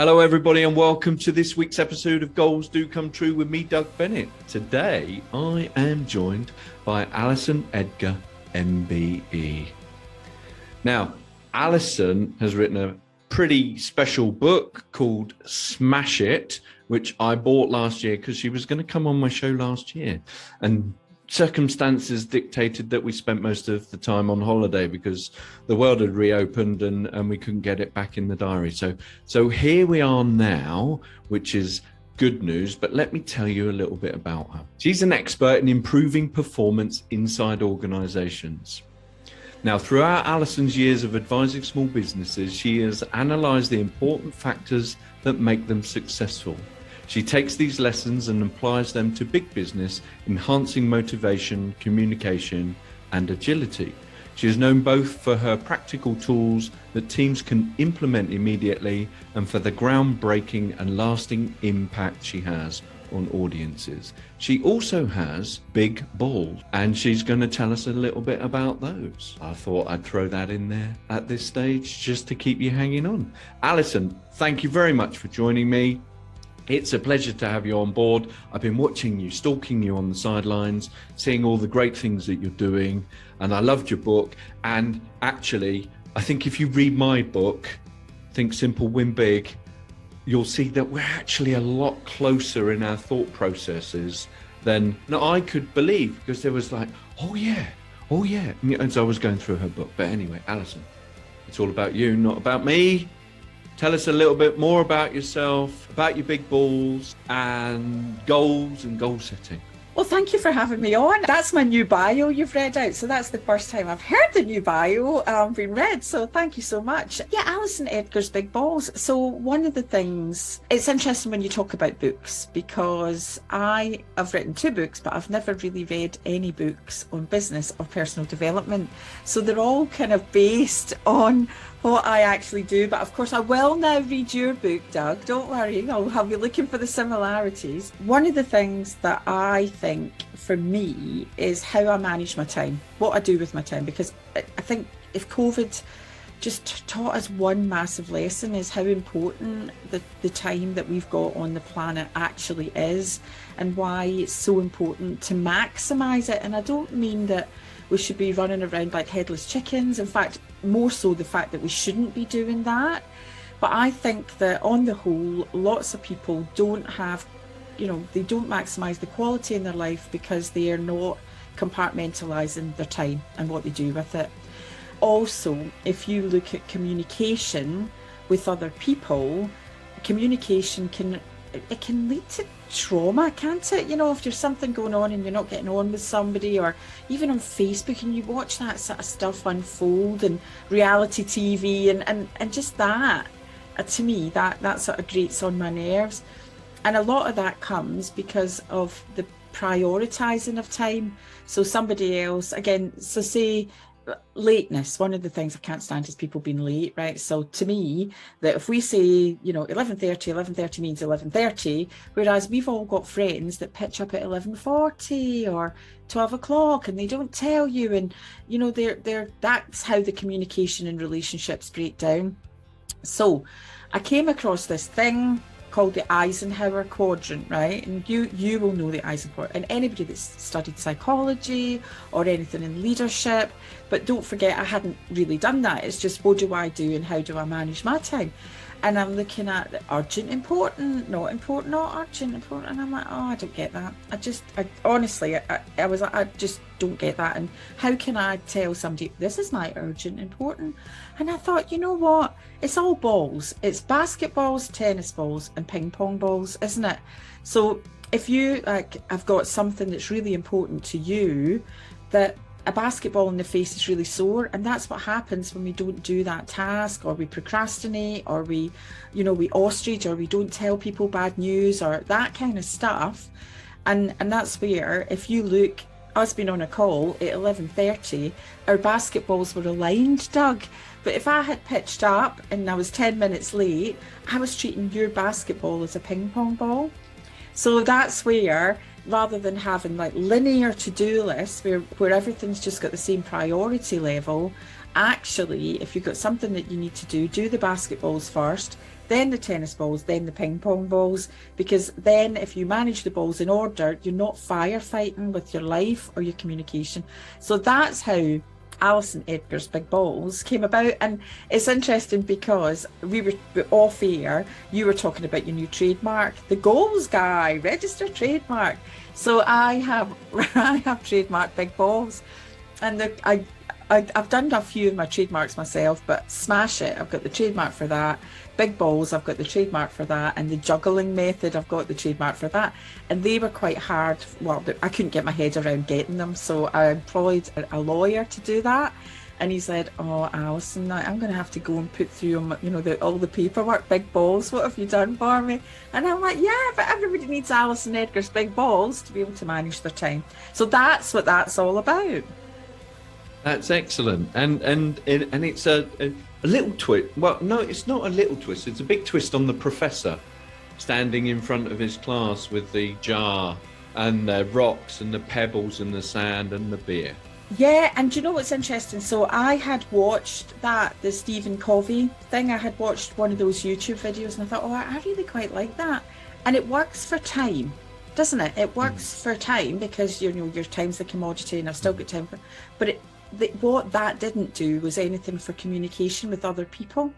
Hello, everybody, and welcome to this week's episode of Goals Do Come True with me, Doug Bennet. Today, I am joined by Alison Edgar, MBE. Now, Alison has written a pretty special book called Smash It, which I bought last year because she was going to come on my show last year. And circumstances dictated that we spent most of the time on holiday because the world had reopened and we couldn't get it back in the diary. So here we are now, which is good news, but let me tell you a little bit about her. She's an expert in improving performance inside organizations. Now, throughout Alison's years of advising small businesses, she has analysed the important factors that make them successful. She takes these lessons and applies them to big business, enhancing motivation, communication, and agility. She is known both for her practical tools that teams can implement immediately and for the groundbreaking and lasting impact she has on audiences. She also has big balls, and she's going to tell us a little bit about those. I thought I'd throw that in there at this stage just to keep you hanging on. Alison, thank you very much for joining me. It's a pleasure to have you on board. I've been watching you, stalking you on the sidelines, seeing all the great things that you're doing, and I loved your book. And actually, I think if you read my book, Think Simple, Win Big, you'll see that we're actually a lot closer in our thought processes than I could believe, because there was like, oh yeah. As I was going through her book. But anyway, Alison, it's all about you, not about me. Tell us a little bit more about yourself, about your big balls and goals and goal setting. Well, thank you for having me on. That's my new bio you've read out. So that's the first time I've heard the new bio being read. So thank you so much. Yeah, Alison Edgar's Big Balls. So one of the things, it's interesting when you talk about books, because I have written 2 books, but I've never really read any books on business or personal development. So they're all kind of based on what I actually do. But of course, I will now read your book, Doug. Don't worry, I'll have you looking for the similarities. One of the things that I think for me is how I manage my time, what I do with my time, because I think if COVID just taught us one massive lesson is how important the time that we've got on the planet actually is, and why it's so important to maximize it. And I don't mean that we should be running around like headless chickens. In fact, more so the fact that we shouldn't be doing that. But I think that on the whole, lots of people don't have, they don't maximize the quality in their life because they are not compartmentalizing their time and what they do with it. Also, if you look at communication with other people, communication can lead to trauma, can't it? If there's something going on and you're not getting on with somebody, or even on Facebook and you watch that sort of stuff unfold, and reality TV and just that, to me, that sort of grates on my nerves. And a lot of that comes because of the prioritizing of time. So somebody else, again, so say lateness. One of the things I can't stand is people being late, right? So to me, that if we say 11:30 means 11:30, whereas we've all got friends that pitch up at 11:40 or 12 o'clock and they don't tell you, and that's how the communication and relationships break down. So I came across this thing called the Eisenhower quadrant, right? And you will know the Eisenhower, and anybody that's studied psychology or anything in leadership. But don't forget, I hadn't really done that. It's just, what do I do and how do I manage my time? And I'm looking at the urgent, important, not important, not urgent, important. And I'm like, oh, I don't get that. I honestly was like, I just don't get that. And how can I tell somebody, this is my urgent, important? And I thought, you know what? It's all balls. It's basketballs, tennis balls, and ping pong balls, isn't it? So if you I've got something that's really important to you, that a basketball in the face is really sore, and that's what happens when we don't do that task, or we procrastinate, or we ostrich, or we don't tell people bad news, or that kind of stuff. And that's where, if you look, us being on a call at 11:30, our basketballs were aligned, Doug. But if I had pitched up and I was 10 minutes late, I was treating your basketball as a ping pong ball. So that's where, rather than having like linear to-do lists where everything's just got the same priority level, actually, if you've got something that you need to do the basketballs first, then the tennis balls, then the ping pong balls, because then if you manage the balls in order, you're not firefighting with your life or your communication. So that's how Alison Edgar's Big Balls came about. And it's interesting because we were off air, you were talking about your new trademark, the goals guy, registered trademark. So I have trademarked Big Balls, and I've done a few of my trademarks myself, but Smash It, I've got the trademark for that. Big Balls, I've got the trademark for that. And the juggling method, I've got the trademark for that. And they were quite hard. Well, I couldn't get my head around getting them. So I employed a lawyer to do that. And he said, oh, Alison, I'm going to have to go and put through, all the paperwork. Big Balls, what have you done for me? And I'm like, yeah, but everybody needs Alison Edgar's Big Balls to be able to manage their time. So that's what that's all about. That's excellent, and it's a little twist. Well, no, it's not a little twist. It's a big twist on the professor standing in front of his class with the jar and the rocks and the pebbles and the sand and the beer. Yeah, and do you know what's interesting? So I had watched the Stephen Covey thing. I had watched one of those YouTube videos, and I thought, oh, I really quite like that, and it works for time. Doesn't it? It works for time because your time's the commodity, and I've still got time for. But what that didn't do was anything for communication with other people,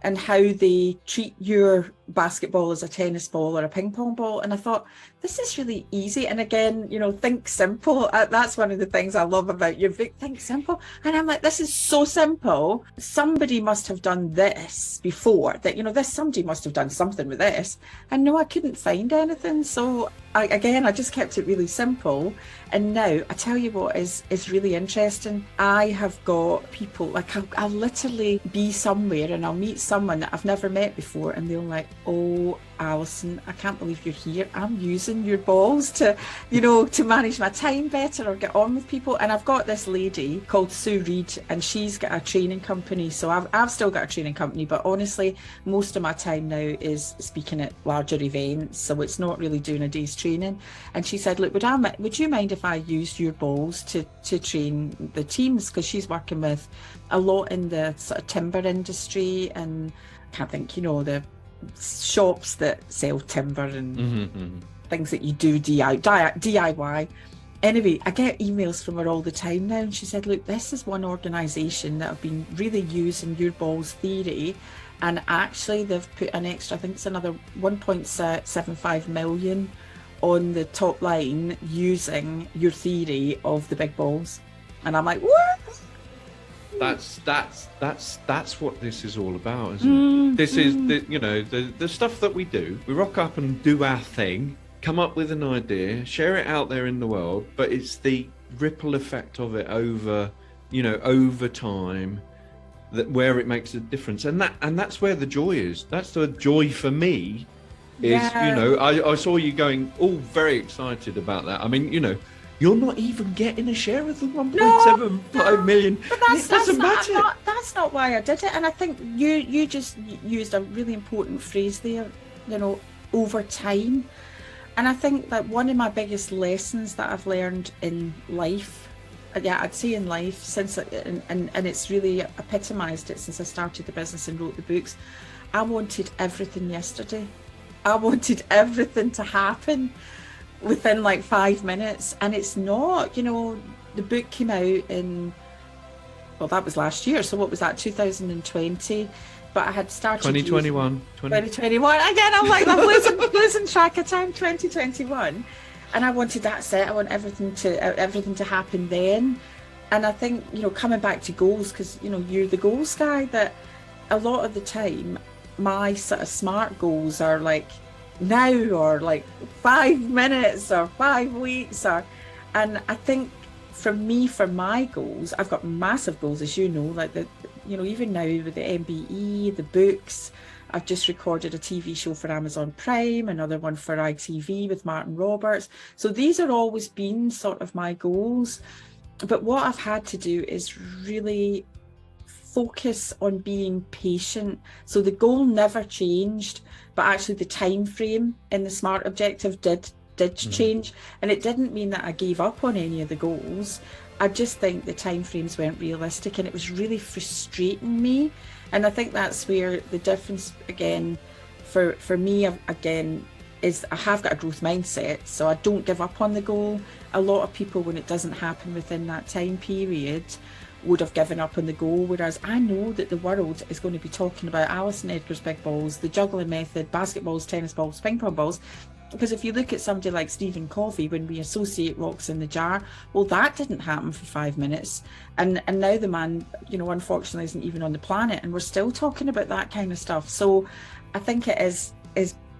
and how they treat your basketball as a tennis ball or a ping pong ball. And I thought, this is really easy. And again, think simple. That's one of the things I love about your book, think simple. And I'm like, this is so simple. Somebody must have done this before, that, somebody must have done something with this. And no, I couldn't find anything. So I just kept it really simple. And now I tell you what is really interesting. I have got people, like I'll literally be somewhere and I'll meet someone that I've never met before, and they're like, oh, Alison, I can't believe you're here. I'm using your balls to manage my time better or get on with people. And I've got this lady called Sue Reed, and she's got a training company. So I've still got a training company, but honestly, most of my time now is speaking at larger events. So it's not really doing a day's training. And she said, look, would you mind if I used your balls to train the teams? Because she's working with a lot in the sort of timber industry, and I can't think, the shops that sell timber and things that you do DIY. Anyway, I get emails from her all the time now, and she said, look, this is one organisation that have been really using your balls theory, and actually they've put an extra, I think it's another 1.75 million on the top line using your theory of the big balls. And I'm like, what? That's what this is all about, isn't it? This is the stuff that we do. We rock up and do our thing, come up with an idea, share it out there in the world, but it's the ripple effect of it over time where it makes a difference. And that's where the joy is. That's the joy for me. I saw you going all very excited about that. I mean, you're not even getting a share of the 1.75 million. But that's not why I did it. And I think you just used a really important phrase there, over time. And I think that one of my biggest lessons that I've learned in life, I'd say in life, since and it's really epitomised it since I started the business and wrote the books, I wanted everything yesterday. I wanted everything to happen within like 5 minutes, and it's not. The book came out in, well, that was last year, so what was that, 2020? But I had started 2021 again. I'm like, I'm losing track of time. 2021, and I wanted that set. I want everything to happen then. And I think, coming back to goals, because you're the goals guy, that a lot of the time my sort of SMART goals are like now, or like 5 minutes or 5 weeks, and I think for my goals, I've got massive goals, as like even now with the MBE, the books, I've just recorded a TV show for Amazon Prime, another one for ITV with Martin Roberts. So these are always been sort of my goals, but what I've had to do is really focus on being patient. So the goal never changed, but actually the time frame in the SMART objective did did change. And it didn't mean that I gave up on any of the goals. I just think the timeframes weren't realistic, and it was really frustrating me. And I think that's where the difference, again, for me, again, is I have got a growth mindset, so I don't give up on the goal. A lot of people, when it doesn't happen within that time period, would have given up on the goal, whereas I know that the world is going to be talking about Alison Edgar's big balls, the juggling method, basketballs, tennis balls, ping pong balls. Because if you look at somebody like Stephen Covey, when we associate rocks in the jar, well, that didn't happen for 5 minutes. And now the man, unfortunately isn't even on the planet, and we're still talking about that kind of stuff. So I think it is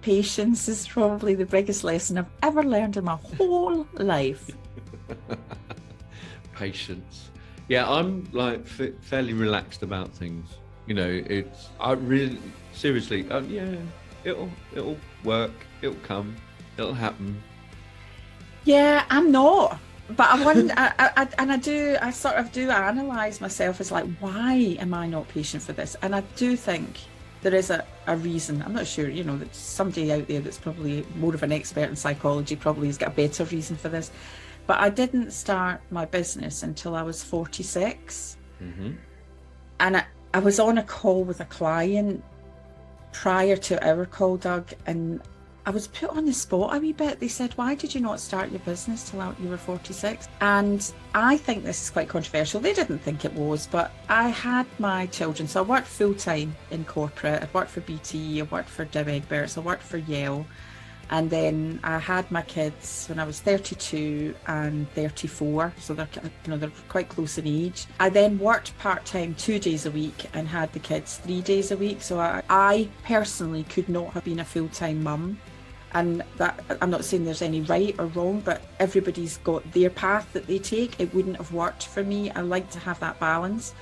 patience is probably the biggest lesson I've ever learned in my whole life. Patience. Yeah, I'm like fairly relaxed about things. I really seriously. Yeah, it'll work. It'll come. It'll happen. Yeah, I'm not. But I wonder, I sort of do analyse myself as like, why am I not patient for this? And I do think there is a reason. I'm not sure, that somebody out there that's probably more of an expert in psychology probably has got a better reason for this. But I didn't start my business until I was 46. Mm-hmm. And I was on a call with a client prior to our call, Doug, and I was put on the spot a wee bit. They said, why did you not start your business till you were 46? And I think this is quite controversial. They didn't think it was, but I had my children. So I worked full-time in corporate. I worked for BT, I worked for Div Egberts, I worked for Yale. And then I had my kids when I was 32 and 34, so they're quite close in age. I then worked part-time 2 days a week and had the kids 3 days a week. So I personally could not have been a full-time mum. And that, I'm not saying there's any right or wrong, but everybody's got their path that they take. It wouldn't have worked for me. I like to have that balance.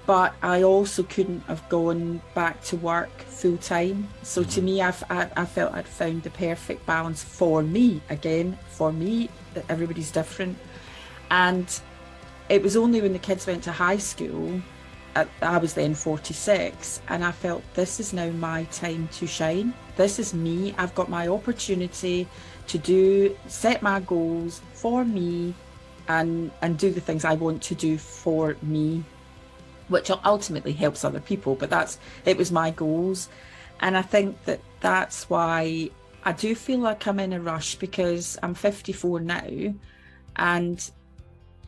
But I also couldn't have gone back to work full time. So to me, I felt I'd found the perfect balance for me. Again, for me, everybody's different. And it was only when the kids went to high school, I was then 46, and I felt this is now my time to shine. This is me. I've got my opportunity to set my goals for me and do the things I want to do for me, which ultimately helps other people, but it was my goals. And I think that's why I do feel like I'm in a rush, because I'm 54 now, and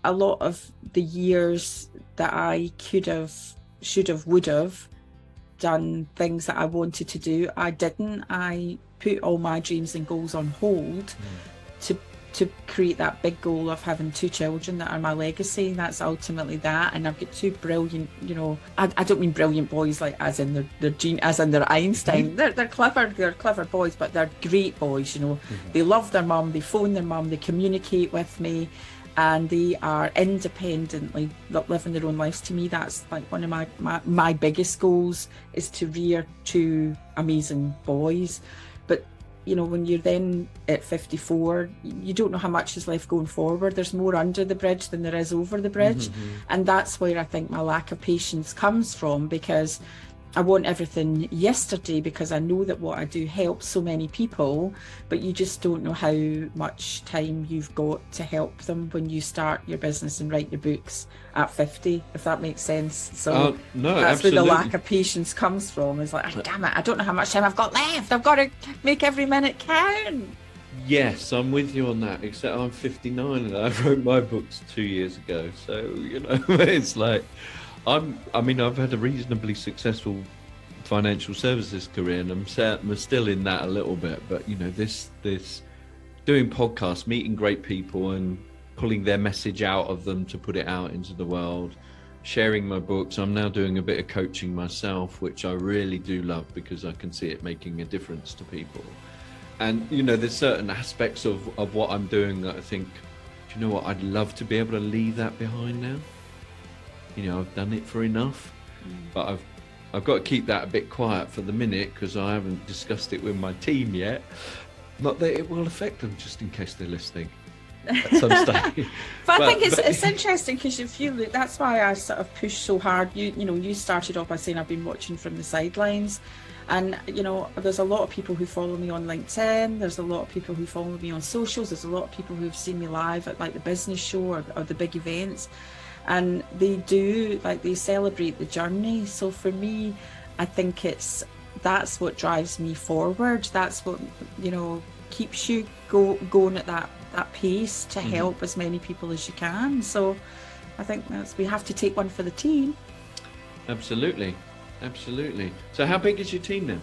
a lot of the years that I could have, should have, would have done things that I wanted to do, I didn't. I put all my dreams and goals on hold to create that big goal of having 2 children that are my legacy. That's ultimately that. And I've got 2 brilliant, I don't mean brilliant boys like as in their Einstein. They're clever boys, but they're great boys. They love their mum, they phone their mum, they communicate with me, and they are independently living their own lives. To me, that's like one of my biggest goals, is to rear 2 amazing boys. But when you're then at 54, you don't know how much is left going forward. There's more under the bridge than there is over the bridge. Mm-hmm. And that's where I think my lack of patience comes from, because I want everything yesterday, because I know that what I do helps so many people, but you just don't know how much time you've got to help them when you start your business and write your books at 50, if that makes sense. So no, that's absolutely. where the lack of patience comes from. It's like, oh, damn it, I don't know how much time I've got left. I've got to make every minute count. Yes, I'm with you on that, except I'm 59 and I wrote my books 2 years ago. So, it's like, I've had a reasonably successful financial services career, and I'm still in that a little bit. But this doing podcasts, meeting great people, and pulling their message out of them to put it out into the world, sharing my books. I'm now doing a bit of coaching myself, which I really do love, because I can see it making a difference to people. And there's certain aspects of what I'm doing that I think, do you know what, I'd love to be able to leave that behind now. I've done it for enough, but I've got to keep that a bit quiet for the minute, because I haven't discussed it with my team yet. Not that it will affect them, just in case they're listening at some stage. But I think it's interesting, because if you look, that's why I sort of push so hard. You started off by saying I've been watching from the sidelines. And, you know, there's a lot of people who follow me on LinkedIn. There's a lot of people who follow me on socials. There's a lot of people who've seen me live at like the business show or the big events. And they do, like, they celebrate the journey. So for me, I think that's what drives me forward. That's what, you know, keeps you going at that pace to help as many people as you can. So I think we have to take one for the team. Absolutely. So how big is your team now?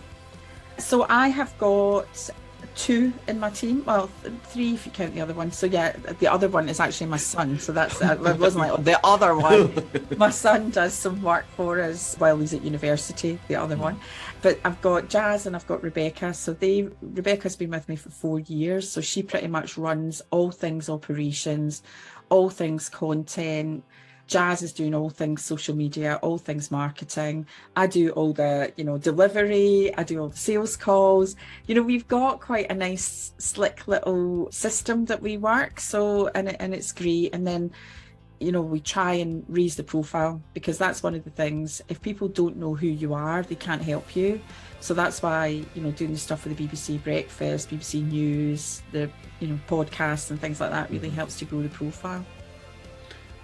So I have got 2 in my team. Well, 3 if you count the other one. So yeah, the other one is actually my son. So that's it wasn't like the other one. My son does some work for us while he's at university, the other one. But I've got Jazz and I've got Rebecca. So Rebecca's been with me for 4 years. So she pretty much runs all things operations, all things content. Jazz is doing all things social media, all things marketing. I do all the, you know, delivery. I do all the sales calls. You know, we've got quite a nice, slick little system that we work. So, and it's great. And then, you know, we try and raise the profile, because that's one of the things. If people don't know who you are, they can't help you. So that's why, you know, doing the stuff for the BBC Breakfast, BBC News, the, you know, podcasts and things like that really helps to grow the profile.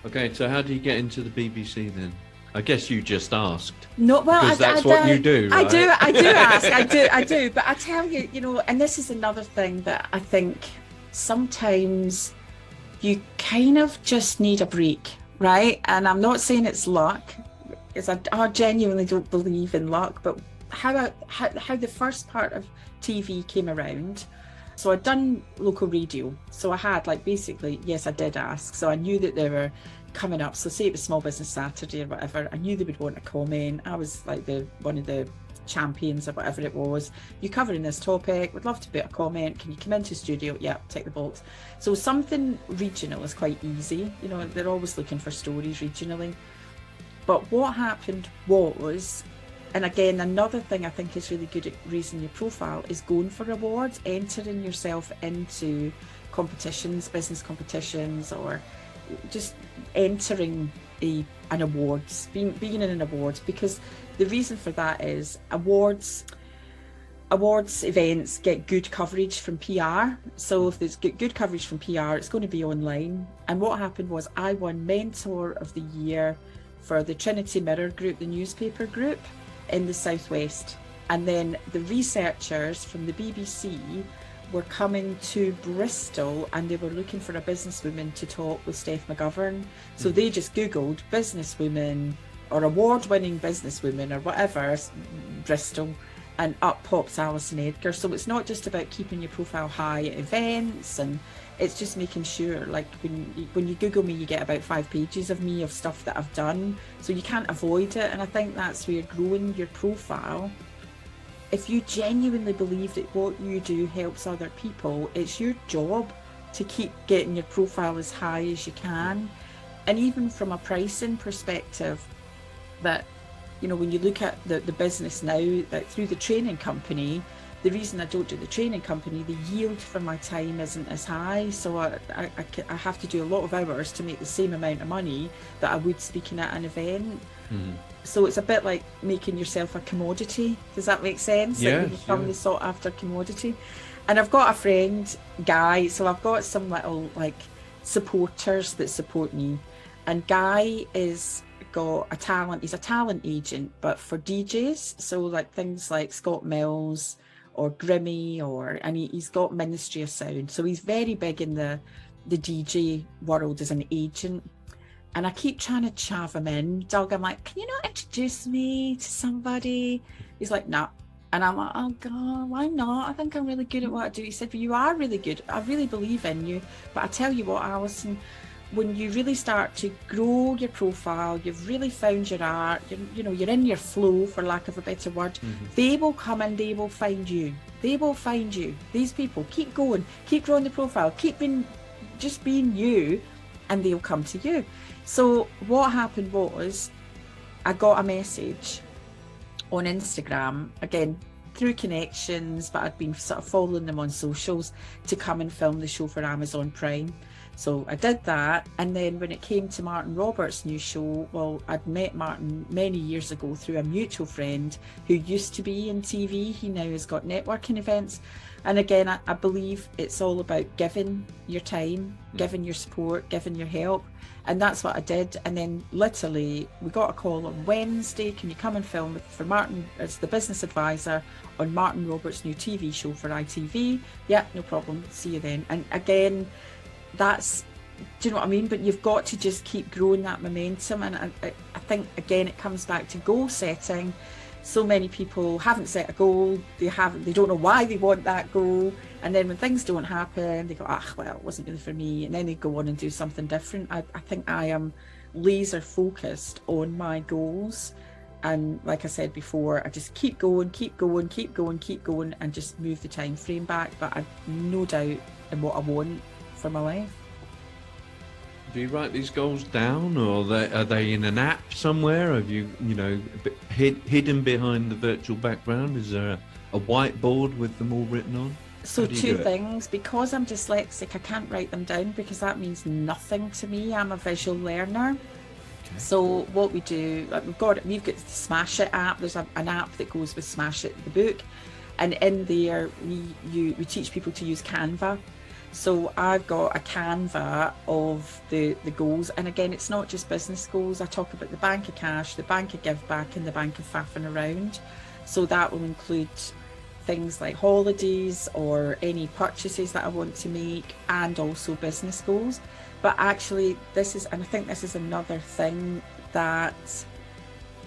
Okay, so how do you get into the BBC then? I guess you just asked. No, well, because that's what you do, right? I do ask. I do. But I tell you, you know, and this is another thing that I think sometimes you kind of just need a break, right? And I'm not saying it's luck, because I genuinely don't believe in luck. But how the first part of TV came around. So I'd done local radio. So I had, like, basically, yes, I did ask. So I knew that they were coming up. So say it was Small Business Saturday or whatever, I knew they would want a comment. I was like one of the champions or whatever it was. You're covering this topic, would love to put a comment. Can you come into the studio? Yeah, tick the box. So something regional is quite easy. You know, they're always looking for stories regionally. But what happened was, and again, another thing I think is really good at raising your profile is going for awards, entering yourself into competitions, business competitions, or just entering an awards, being in an awards, because the reason for that is awards events get good coverage from PR. So if there's good coverage from PR, it's going to be online. And what happened was I won Mentor of the Year for the Trinity Mirror group, the newspaper group in the Southwest. And then the researchers from the BBC were coming to Bristol and they were looking for a businesswoman to talk with Steph McGovern. So they just Googled businesswoman or award-winning businesswoman or whatever, Bristol, and up pops Alison Edgar. So it's not just about keeping your profile high at events, and it's just making sure, like, when you Google me, you get about 5 pages of me, of stuff that I've done. So you can't avoid it. And I think that's where you're growing your profile. If you genuinely believe that what you do helps other people, it's your job to keep getting your profile as high as you can. And even from a pricing perspective, that, you know, when you look at the business now, that through the training company, the reason I don't do the training company, the yield for my time isn't as high. So I have to do a lot of hours to make the same amount of money that I would speaking at an event. Mm-hmm. So it's a bit like making yourself a commodity. Does that make sense? Yeah, like you become the sought after commodity. And I've got a friend, Guy, so I've got some little, like, supporters that support me. And Guy is got a talent, he's a talent agent, but for DJs. So like things like Scott Mills or Grimmy, and he's got Ministry of Sound. So he's very big in the DJ world as an agent. And I keep trying to chav him in. Doug, I'm like, can you not introduce me to somebody? He's like, no. And I'm like, oh God, why not? I think I'm really good at what I do. He said, well, you are really good. I really believe in you. But I tell you what, Alison, when you really start to grow your profile, you've really found your art, you're in your flow, for lack of a better word, they will come and they will find you. They will find you. These people, keep going, keep growing the profile, just being you, and they'll come to you. So what happened was, I got a message on Instagram, again, through connections, but I'd been sort of following them on socials to come and film the show for Amazon Prime. So I did that, and then when it came to Martin Roberts' new show, well, I'd met Martin many years ago through a mutual friend who used to be in TV. He now has got networking events. And again, I believe it's all about giving your time, giving your support, giving your help. And that's what I did. And then literally we got a call on Wednesday, can you come and film for Martin as the business advisor on Martin Roberts' new TV show for ITV? Yeah, no problem. See you then. And again, that's, do you know what I mean? But you've got to just keep growing that momentum. And I think, again, it comes back to goal setting. So many people haven't set a goal, they don't know why they want that goal, and then when things don't happen, they go, well, it wasn't really for me, and then they go on and do something different. I think I am laser focused on my goals, and like I said before, I just keep going, and just move the time frame back, but I've no doubt in what I want for my life. Do you write these goals down, or are they in an app somewhere? Have you hidden behind the virtual background? Is there a whiteboard with them all written on? So two things. Because I'm dyslexic, I can't write them down because that means nothing to me. I'm a visual learner. Okay. So what we do, we've got the Smash It app. There's an app that goes with Smash It, the book, and in there we teach people to use Canva. So I've got a Canva of the goals, and again, it's not just business goals. I talk about the bank of cash, the bank of give back, and the bank of faffing around. So that will include things like holidays or any purchases that I want to make, and also business goals. But actually, I think this is another thing that,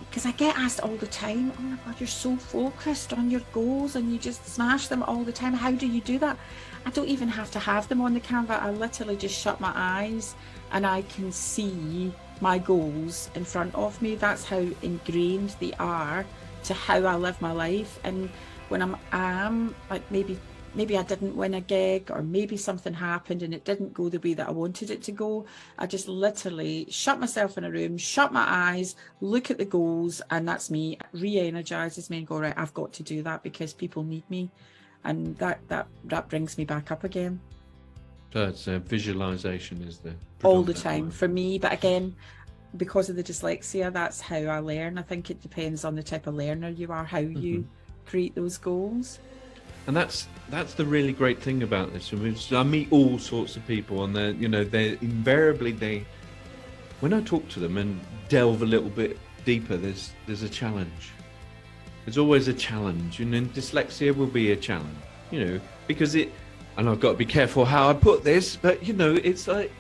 because I get asked all the time, oh my God, you're so focused on your goals and you just smash them all the time. How do you do that? I don't even have to have them on the Canva. I literally just shut my eyes and I can see my goals in front of me. That's how ingrained they are to how I live my life. And when I'm like, maybe I didn't win a gig, or maybe something happened and it didn't go the way that I wanted it to go, I just literally shut myself in a room, shut my eyes, look at the goals, and that's me. It re-energizes me and go, right, I've got to do that because people need me. And that brings me back up again. So it's visualization is the all the time for me. But again, because of the dyslexia, that's how I learn. I think it depends on the type of learner you are, how you create those goals. And that's the really great thing about this. I meet all sorts of people, and they're invariably, when I talk to them and delve a little bit deeper, there's a challenge. There's always a challenge, and then dyslexia will be a challenge, because and I've got to be careful how I put this, but it's like,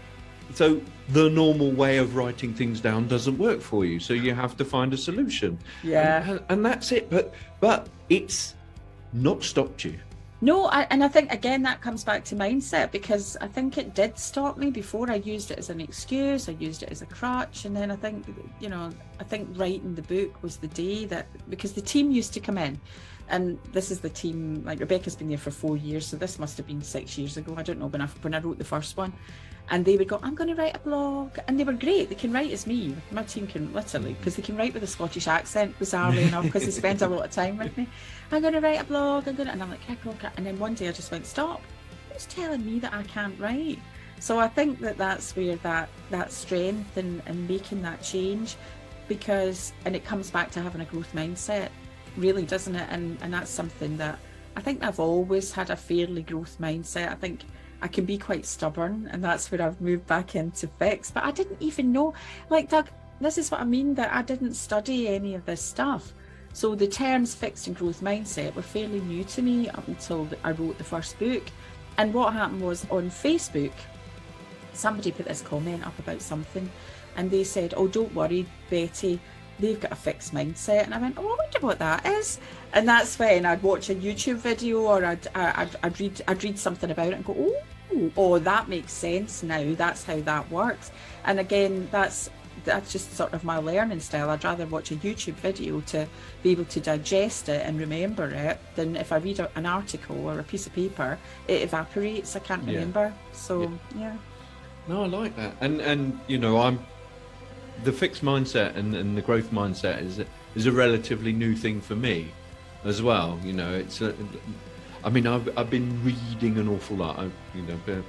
so the normal way of writing things down doesn't work for you, so you have to find a solution. Yeah, and that's it. But it's not stopped you. No, and I think, again, that comes back to mindset, because I think it did stop me before. I used it as an excuse, I used it as a crutch, and then I think, writing the book was the day that, because the team used to come in, and this is the team, like Rebecca's been there for 4 years, so this must have been 6 years ago, I don't know, when I wrote the first one. And they would go, I'm going to write a blog. And they were great. They can write as me. My team can literally, because they can write with a Scottish accent, bizarrely enough, because they spend a lot of time with me. I'm going to write a blog. And I'm like, okay. And then one day I just went, stop. Who's telling me that I can't write? So I think that's where that strength and making that change, and it comes back to having a growth mindset, really, doesn't it? And that's something that I think I've always had, a fairly growth mindset. I think I can be quite stubborn, and that's where I've moved back into fix. But I didn't even know, like, Doug, this is what I mean, that I didn't study any of this stuff. So the terms fixed and growth mindset were fairly new to me up until I wrote the first book. And what happened was, on Facebook, somebody put this comment up about something, and they said, oh, don't worry, Betty, they've got a fixed mindset. And I went, oh, I wonder what that is. And that's when I'd watch a YouTube video, or I'd read something about it and go, oh, that makes sense now. That's how that works. And again, that's just sort of my learning style. I'd rather watch a YouTube video to be able to digest it and remember it, than if I read an article or a piece of paper, it evaporates. I can't remember. So yeah. No, I like that. And I'm the fixed mindset and the growth mindset is a relatively new thing for me. as well. You know, I mean, I've been reading an awful lot. I've, been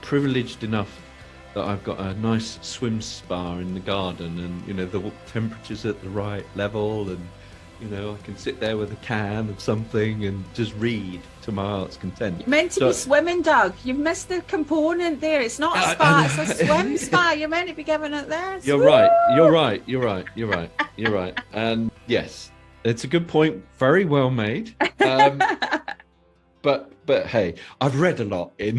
privileged enough that I've got a nice swim spa in the garden, and the temperature's at the right level, and I can sit there with a can of something and just read to my heart's content. You're meant to be swimming, Doug. You've missed the component there. It's not a spa, it's a swim spa. You're meant to be giving it this. You're right. And yes, it's a good point. Very well made. But hey, I've read a lot in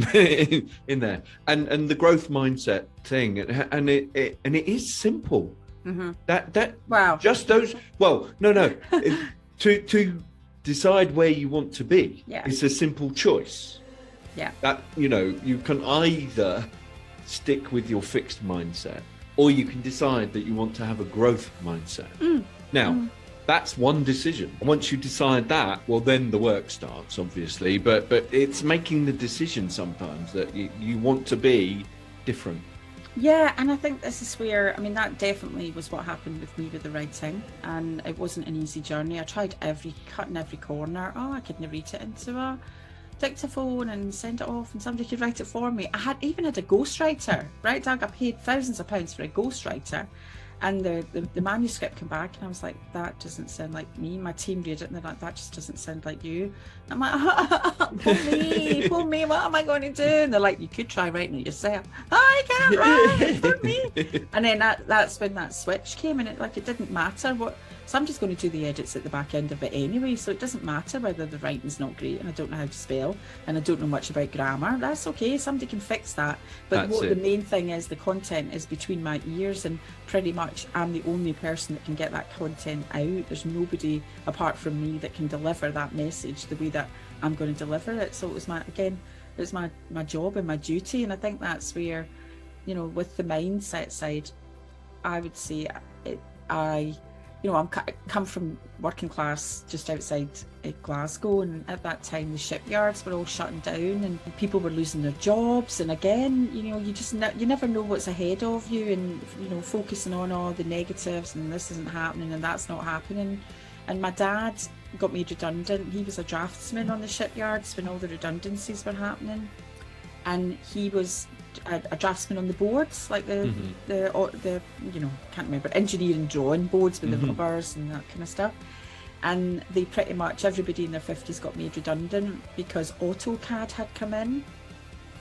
there, and the growth mindset thing, and it is simple. Mm-hmm. That wow. Just those. Well, no. To decide where you want to be, it's a simple choice. Yeah. That you can either stick with your fixed mindset, or you can decide that you want to have a growth mindset. Now. That's one decision. Once you decide that, well, then the work starts, obviously. But it's making the decision sometimes that you want to be different. Yeah, and I think this is where, I mean, that definitely was what happened with me with the writing, and it wasn't an easy journey. I tried cutting every corner. Oh, I couldn't read it into a dictaphone and send it off, and somebody could write it for me. I even had a ghostwriter, right, Doug? I paid thousands of pounds for a ghostwriter. And the manuscript came back, and I was like, that doesn't sound like me. My team read it, and they're like, that just doesn't sound like you. I'm like, pull me, what am I going to do? And they're like, you could try writing it yourself. I can't write, pull me. And then that's when that switch came, and it didn't matter what. Somebody's going to do the edits at the back end of it anyway, so it doesn't matter whether the writing's not great and I don't know how to spell and I don't know much about grammar. That's okay, somebody can fix that. But the main thing is the content is between my ears, and pretty much I'm the only person that can get that content out. There's nobody apart from me that can deliver that message the way that I'm going to deliver it. So it was my job and my duty, and I think that's where, with the mindset side, I would say I'm come from working class just outside Glasgow, and at that time the shipyards were all shutting down and people were losing their jobs, and again, you never know what's ahead of you, and focusing on all the negatives and this isn't happening and that's not happening. And my dad got made redundant. He was a draftsman on the shipyards when all the redundancies were happening, and he was a draftsman on the boards, like the can't remember, engineering drawing boards with the rubbers and that kind of stuff. And they pretty much, everybody in their 50s got made redundant because AutoCAD had come in.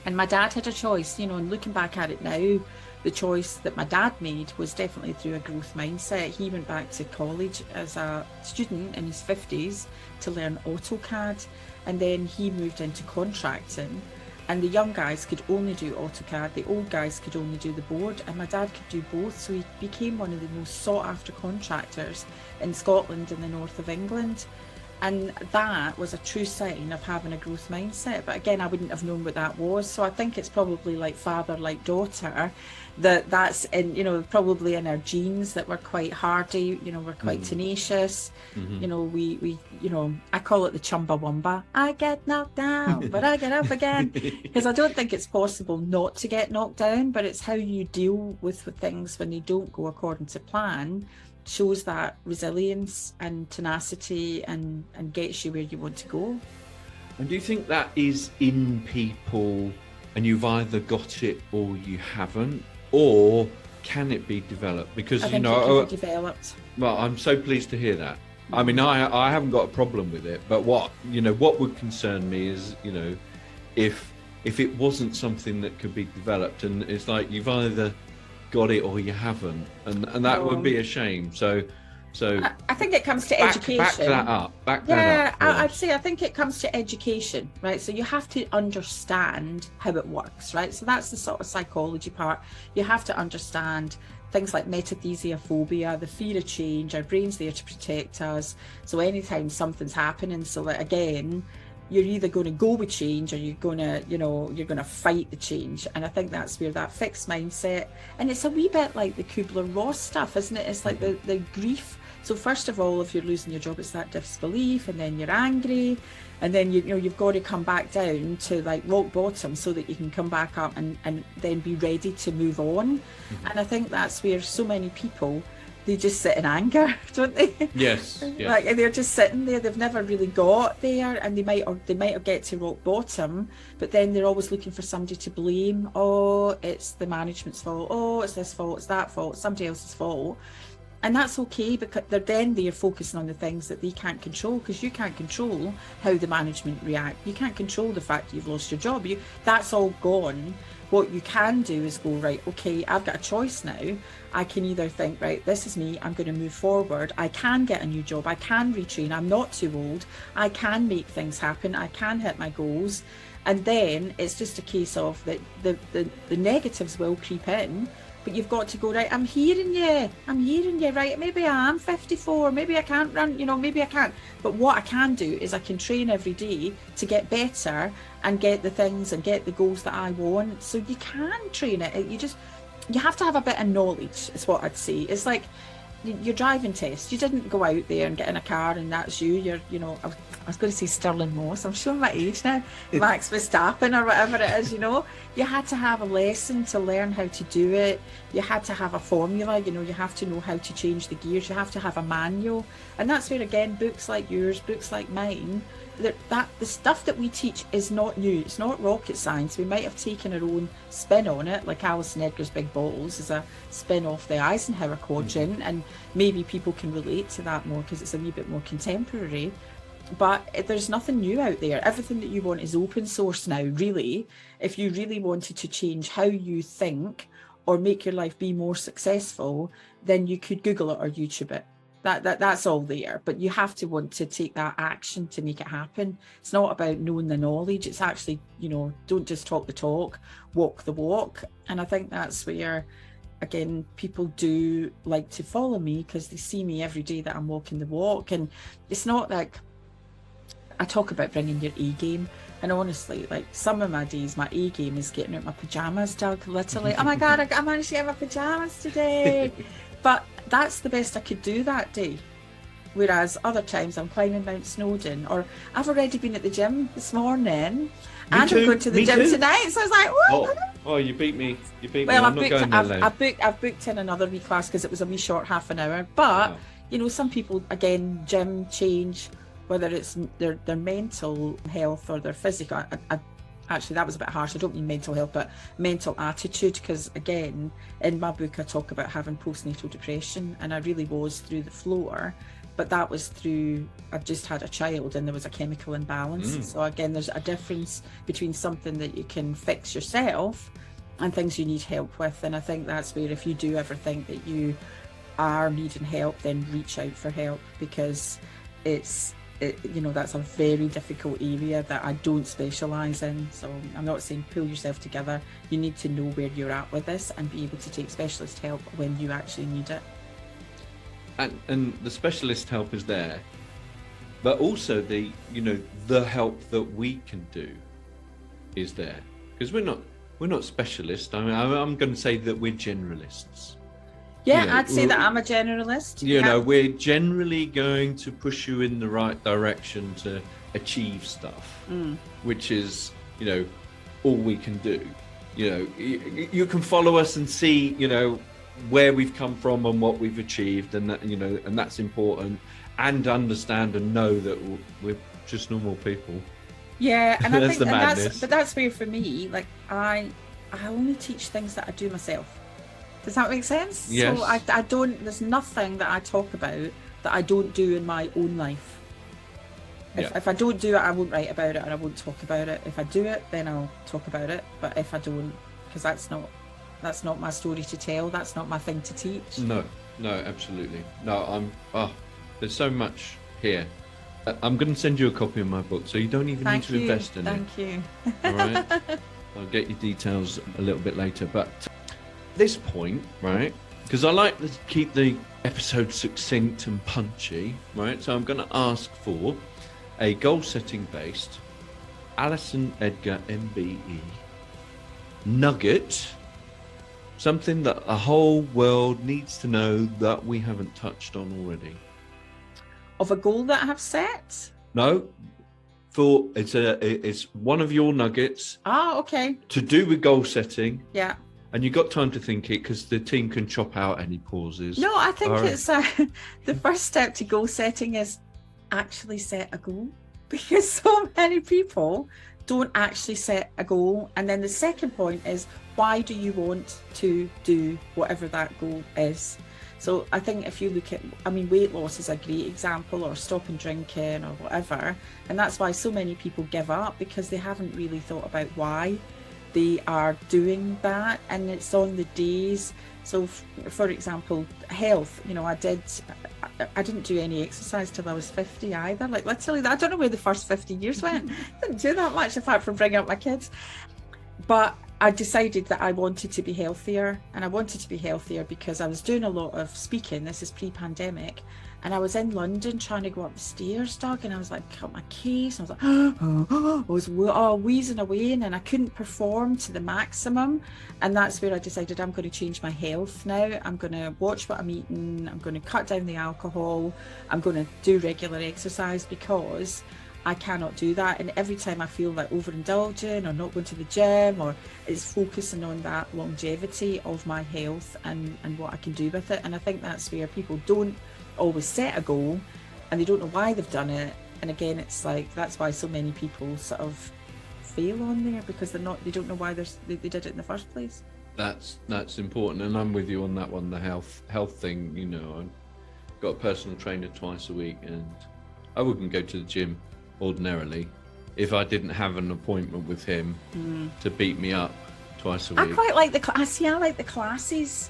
And my dad had a choice, and looking back at it now, the choice that my dad made was definitely through a growth mindset. He went back to college as a student in his 50s to learn AutoCAD, and then he moved into contracting. And the young guys could only do AutoCAD, the old guys could only do the board, and my dad could do both, so he became one of the most sought after contractors in Scotland and the north of England. And that was a true sign of having a growth mindset. But again, I wouldn't have known what that was. So I think it's probably like father, like daughter, that's in, probably in our genes, that we're quite hardy, we're quite tenacious. We I call it the chumbawamba. I get knocked down, but I get up again. Because I don't think it's possible not to get knocked down, but it's how you deal with things when they don't go according to plan shows that resilience and tenacity and gets you where you want to go. And do you think that is in people, and you've either got it or you haven't, or can it be developed? Because I think it can be developed. Well, I'm so pleased to hear that. I mean, I haven't got a problem with it, but what would concern me is, if it wasn't something that could be developed, and it's like you've either got it or you haven't, and that would be a shame. So I think it comes to education. Back that up. I'd say I think it comes to education, right? So you have to understand how it works, right? So that's the sort of psychology part. You have to understand things like metathesiophobia, the fear of change. Our brain's there to protect us. So anytime something's happening, so that again, you're either going to go with change or you're going to fight the change. And I think that's where that fixed mindset, and it's a wee bit like the Kubler-Ross stuff, isn't it? It's like the grief. So first of all, if you're losing your job, it's that disbelief, and then you're angry, and then you've got to come back down to like rock bottom so that you can come back up and then be ready to move on. And I think that's where so many people they just sit in anger, don't they? Yes. Like they're just sitting there. They've never really got there, and they might get to rock bottom, but then they're always looking for somebody to blame. Oh, it's the management's fault. Oh, it's this fault. It's that fault. It's somebody else's fault. And that's okay, because they're focusing on the things that they can't control, because you can't control how the management react. You can't control the fact that you've lost your job. That's all gone. What you can do is go, right, okay, I've got a choice now. I can either think, right, this is me, I'm going to move forward. I can get a new job. I can retrain. I'm not too old. I can make things happen. I can hit my goals. And then it's just a case of that the negatives will creep in. But you've got to go, right, I'm hearing you, right, maybe I am 54, maybe I can't run, maybe I can't. But what I can do is I can train every day to get better and get the things and get the goals that I want. So you can train it. You have to have a bit of knowledge, is what I'd say. It's like your driving test. You didn't go out there and get in a car and that's you. I was going to say Sterling Moss. I'm showing my age now. Max Verstappen or whatever it is, You had to have a lesson to learn how to do it. You had to have a formula, you have to know how to change the gears. You have to have a manual. And that's where, again, books like yours, books like mine, that the stuff that we teach is not new. It's not rocket science. We might have taken our own spin on it, like Alison Edgar's Big Balls is a spin off the Eisenhower quadrant, and maybe people can relate to that more because it's a wee bit more contemporary. But there's nothing new out there. Everything that you want is open source now, really. If you really wanted to change how you think or make your life be more successful, then you could Google it or YouTube it. That's all there. But you have to want to take that action to make it happen. It's not about knowing the knowledge. It's actually, don't just talk the talk, walk the walk. And I think that's where, again, people do like to follow me because they see me every day that I'm walking the walk. And it's not like, I talk about bringing your A game, and honestly, like some of my days, my A game is getting out my pajamas, Doug, literally. Oh my God, I managed to get my pajamas today. But that's the best I could do that day. Whereas other times I'm climbing Mount Snowdon, or I've already been at the gym this morning, and I'm going to the gym tonight. So I was like, what? Oh, you beat me. Well, I'm not going there. I've booked in another wee class because it was a wee short half an hour. But, some people, again, gym change, whether it's their mental health or their physical. Actually, that was a bit harsh. I don't mean mental health, but mental attitude. Because again, in my book, I talk about having postnatal depression, and I really was through the floor. But that was through, I've just had a child and there was a chemical imbalance. So again, there's a difference between something that you can fix yourself and things you need help with. And I think that's where, if you do ever think that you are needing help, then reach out for help, because that's a very difficult area that I don't specialise in. So I'm not saying pull yourself together. You need to know where you're at with this and be able to take specialist help when you actually need it. And the specialist help is there, but also the help that we can do is there, because we're not specialists. I mean, I'm going to say that we're generalists. Yeah, I'd say that I'm a generalist. We're generally going to push you in the right direction to achieve stuff, which is, all we can do. You can follow us and see, where we've come from and what we've achieved, and that, and that's important, and understand and know that we're just normal people. Yeah, and I think madness. That's where, for me, like I only teach things that I do myself. Does that make sense? Yes. So I don't, there's nothing that I talk about that I don't do in my own life. If I don't do it, I won't write about it and I won't talk about it. If I do it, then I'll talk about it. But if I don't, because that's not my story to tell, that's not my thing to teach. No, absolutely. No, there's so much here. I'm going to send you a copy of my book, so you don't even need to invest in it. Thank you. All right? I'll get your details a little bit later, but this point, right, because I like to keep the episode succinct and punchy, right, so I'm going to ask for a goal-setting based Alison Edgar MBE nugget, something that the whole world needs to know that we haven't touched on already. Of a goal that I have set? No, it's one of your nuggets. Ah, okay. To do with goal setting. Yeah. And you've got time to think it because the team can chop out any pauses. No, I think it's the first step to goal setting is actually set a goal, because so many people don't actually set a goal. And then the second point is, why do you want to do whatever that goal is? So I think if you look at, weight loss is a great example, or stopping drinking or whatever. And that's why so many people give up, because they haven't really thought about why they are doing that. And it's on the days. So for example, health, I didn't do any exercise till I was 50 either. Like, literally, I don't know where the first 50 years went. Didn't do that much apart from bringing up my kids. But I decided that I wanted to be healthier, and I wanted to be healthier because I was doing a lot of speaking. This is pre-pandemic, and I was in London trying to go up the stairs, Doug, and I was like, cut my case. I was like, I was wheezing away, and I couldn't perform to the maximum. And that's where I decided I'm going to change my health now. I'm going to watch what I'm eating. I'm going to cut down the alcohol. I'm going to do regular exercise, because I cannot do that. And every time I feel like overindulging or not going to the gym, or it's focusing on that longevity of my health and what I can do with it. And I think that's where people don't always set a goal, and they don't know why they've done it. And again, it's like, that's why so many people sort of fail on there, because they don't know why they did it in the first place. That's important, and I'm with you on that one. The health thing, I've got a personal trainer twice a week, and I wouldn't go to the gym ordinarily if I didn't have an appointment with him to beat me up twice a week. I quite like I like the classes.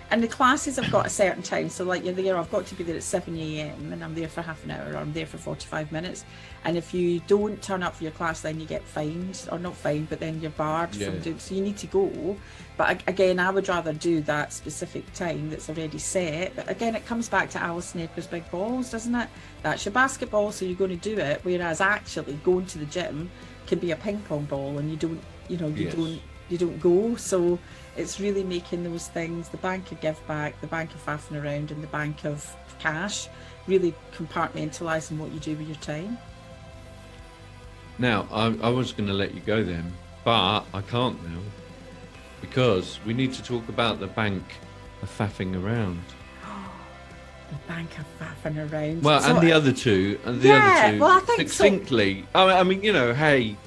And the classes have got a certain time. So like, you're there, I've got to be there at 7 a.m. and I'm there for half an hour, or I'm there for 45 minutes. And if you don't turn up for your class, then you get fined, or not fined, but then you're barred from doing, so you need to go. But again, I would rather do that specific time that's already set. But again, it comes back to Alison Edgar's big balls, doesn't it? That's your basketball, so you're going to do it. Whereas actually going to the gym can be a ping-pong ball, and you don't go. So it's really making those things, the bank of give back, the bank of faffing around, and the bank of cash, really compartmentalising what you do with your time. Now, I was going to let you go then, but I can't now, because we need to talk about the bank of faffing around. The bank of faffing around. Well, so, and the other two, well, I think succinctly. So. I mean, hey,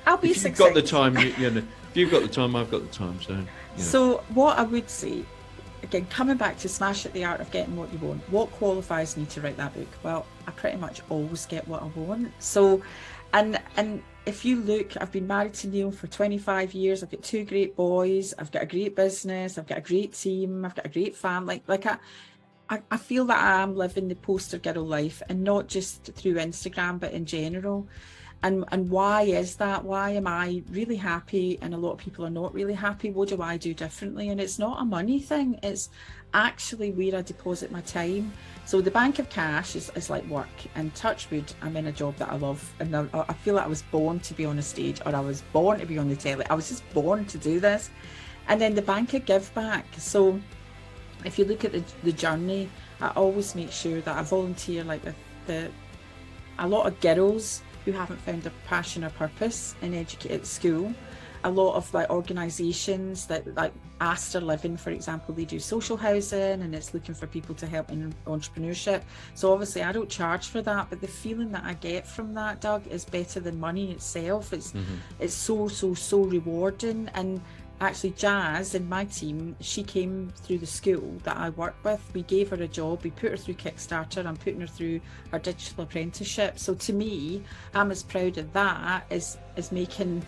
I'll be if you've got the time, if you've got the time, I've got the time, so. So what I would say, again, coming back to Smash It, the Art of Getting What You Want, what qualifies me to write that book? Well, I pretty much always get what I want. So, and if you look, I've been married to Neil for 25 years. I've got 2 great boys. I've got a great business. I've got a great team. I've got a great family. I feel that I am living the poster girl life, and not just through Instagram, but in general. And why is that? Why am I really happy and a lot of people are not really happy? What do I do differently? And it's not a money thing. It's actually where I deposit my time. So the bank of cash is like work, and touch wood, I'm in a job that I love, and I feel like I was born to be on a stage, or I was born to be on the telly. I was just born to do this. And then the bank of give back. So if you look at the journey, I always make sure that I volunteer, like with a lot of girls who haven't found a passion or purpose in at school. A lot of organisations that like Astor Living, for example, they do social housing, and it's looking for people to help in entrepreneurship. So obviously I don't charge for that, but the feeling that I get from that, Doug, is better than money itself. It's so rewarding. And actually Jazz in my team, she came through the school that I work with. We gave her a job, we put her through Kickstarter, I'm putting her through her digital apprenticeship. So to me, I'm as proud of that as making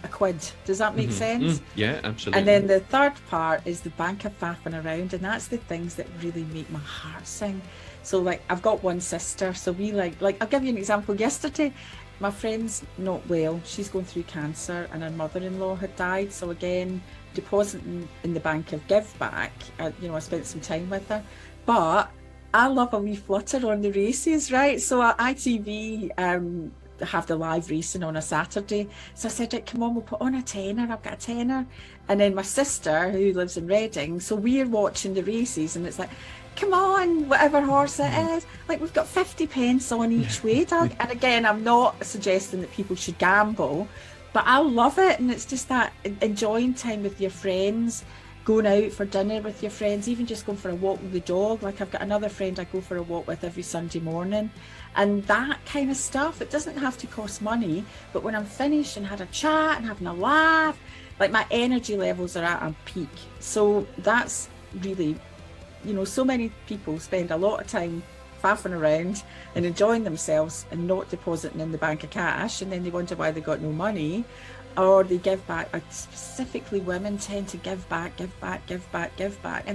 a quid. Does that make sense? Yeah, absolutely. And then the third part is the bank of faffing around, and that's the things that really make my heart sing. So like, I've got one sister, so we like I'll give you an example. Yesterday, my friend's not well, she's going through cancer, and her mother-in-law had died. So again, depositing in the bank of give back, I spent some time with her. But I love a wee flutter on the races, right? So ITV have the live racing on a Saturday. So I said, come on, we'll put on a tenner. I've got a tenner. And then my sister, who lives in Reading, so we're watching the races, and it's like, come on, whatever horse it is. Like, we've got 50 pence on each way, Doug. And again, I'm not suggesting that people should gamble, But I love it, and it's just that enjoying time with your friends, going out for dinner with your friends, even just going for a walk with the dog. Like I've got another friend I go for a walk with every Sunday morning, and that kind of stuff. It doesn't have to cost money, but when I'm finished and had a chat and having a laugh, like my energy levels are at a peak. So that's really, so many people spend a lot of time faffing around and enjoying themselves and not depositing in the bank of cash, and then they wonder why they got no money, or they give back. Specifically women tend to give back, and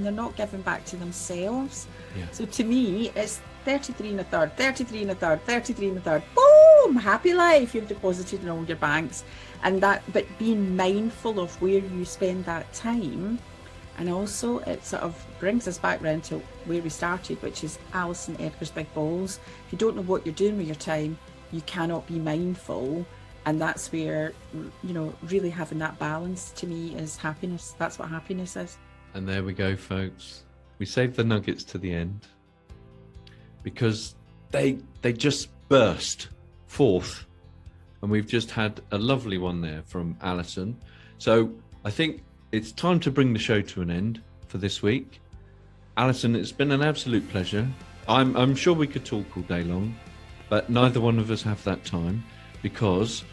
they're not giving back to themselves. So to me, it's 33 and a third, 33 and a third, 33 and a third, boom, happy life, you've deposited in all your banks. And that, but being mindful of where you spend that time. And also it sort of brings us back round to where we started, which is Alison Edgar's big balls. If you don't know what you're doing with your time, you cannot be mindful. And that's where, really having that balance to me is happiness. That's what happiness is. And there we go, folks. We saved the nuggets to the end because they just burst forth. And we've just had a lovely one there from Alison. So I think it's time to bring the show to an end for this week. Alison, it's been an absolute pleasure. I'm sure we could talk all day long, but neither one of us have that time because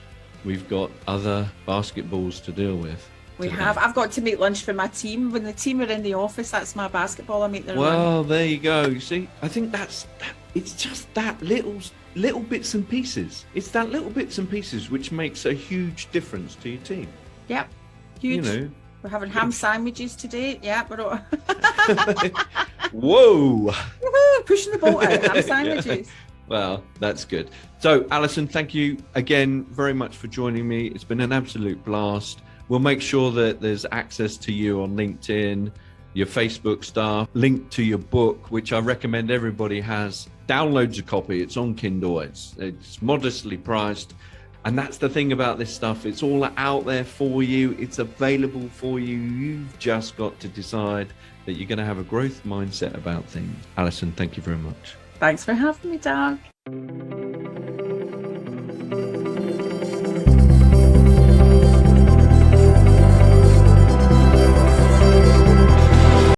we've got other basketballs to deal with. We have. I've got to make lunch for my team. When the team are in the office, that's my basketball. I make their lunch. Well, there you go. You see, I think it's just that little bits and pieces. It's that little bits and pieces which makes a huge difference to your team. Yep. Huge. We're having ham sandwiches today. Yeah, we're all... Whoa! Woohoo, pushing the boat out. Ham sandwiches. Well, that's good. So, Alison, thank you again very much for joining me. It's been an absolute blast. We'll make sure that there's access to you on LinkedIn, your Facebook stuff, link to your book, which I recommend everybody has. Downloads a copy. It's on Kindle. It's modestly priced. And that's the thing about this stuff. It's all out there for you. It's available for you. You've just got to decide that you're going to have a growth mindset about things. Alison, thank you very much. Thanks for having me, Doug.